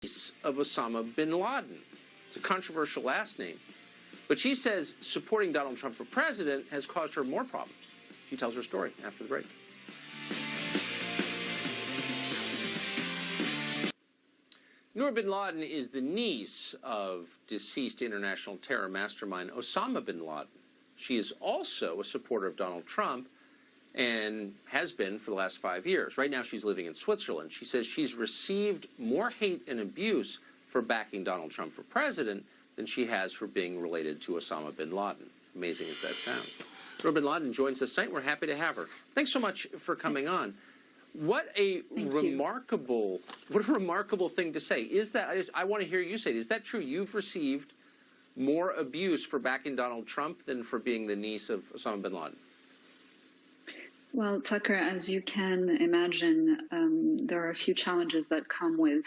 niece of Osama bin Laden. It's a controversial last name. But she says supporting Donald Trump for president has caused her more problems. She tells her story after the break. Noor bin Laden is the niece of deceased international terror mastermind Osama bin Laden. She is also a supporter of Donald Trump and has been for the last 5 years. Right now she's living in Switzerland. She says she's received more hate and abuse for backing Donald Trump for president than she has for being related to Osama bin Laden. Amazing as that sounds. Noor bin Laden joins us tonight. We're happy to have her. Thanks so much for coming on. What a remarkable thing to say. Is that, I want to hear you say it. Is that true? You've received more abuse for backing Donald Trump than for being the niece of Osama bin Laden? Well, Tucker, as you can imagine, there are a few challenges that come with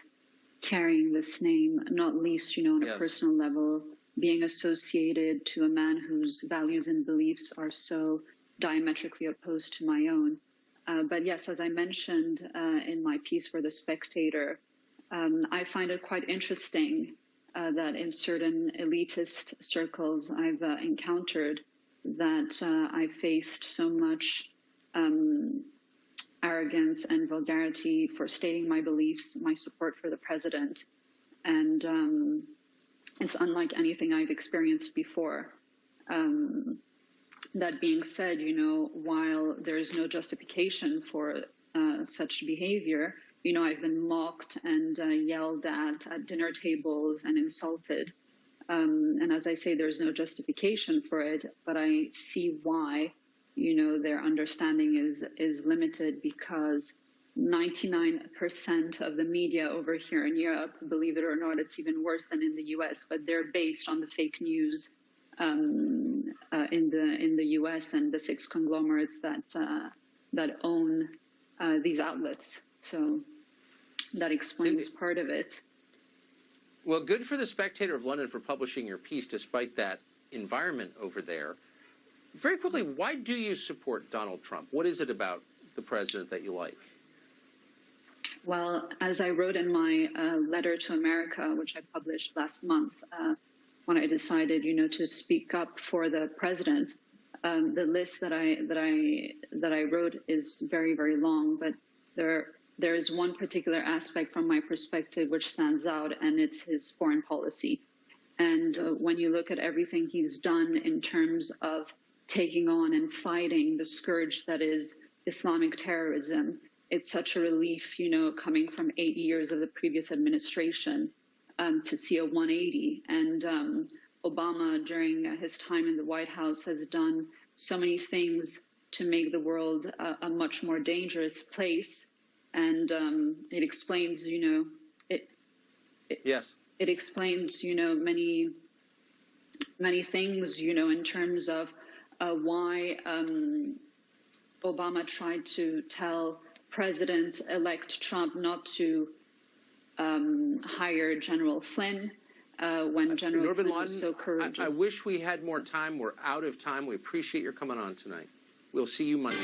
carrying this name, not least, on a personal level, being associated to a man whose values and beliefs are so diametrically opposed to my own. But yes, as I mentioned in my piece for The Spectator, I find it quite interesting that in certain elitist circles I've encountered that I faced so much arrogance and vulgarity for stating my beliefs, my support for the president. And it's unlike anything I've experienced before. That being said, while there is no justification for such behavior, I've been mocked and yelled at dinner tables and insulted. And as I say, there's no justification for it, but I see why, their understanding is limited, because 99% of the media over here in Europe, believe it or not, it's even worse than in the US, but they're based on the fake news in the US and the 6 conglomerates that own these outlets. So that explains part of it. Well, good for The Spectator of London for publishing your piece despite that environment over there. Very quickly, why do you support Donald Trump? What is it about the president that you like? Well, as I wrote in my letter to America, which I published last month, when I decided, to speak up for the president, the list that I wrote is very, very long, but there is one particular aspect from my perspective which stands out, and it's his foreign policy. And when you look at everything he's done in terms of taking on and fighting the scourge that is Islamic terrorism, it's such a relief, coming from 8 years of the previous administration, to see a 180. And Obama, during his time in the White House, has done so many things to make the world a much more dangerous place. And it explains, yes, it explains, many things, in terms of why Obama tried to tell President-elect Trump not to hire General Flynn when General Flynn was so courageous. I wish we had more time. We're out of time. We appreciate your coming on tonight. We'll see you Monday.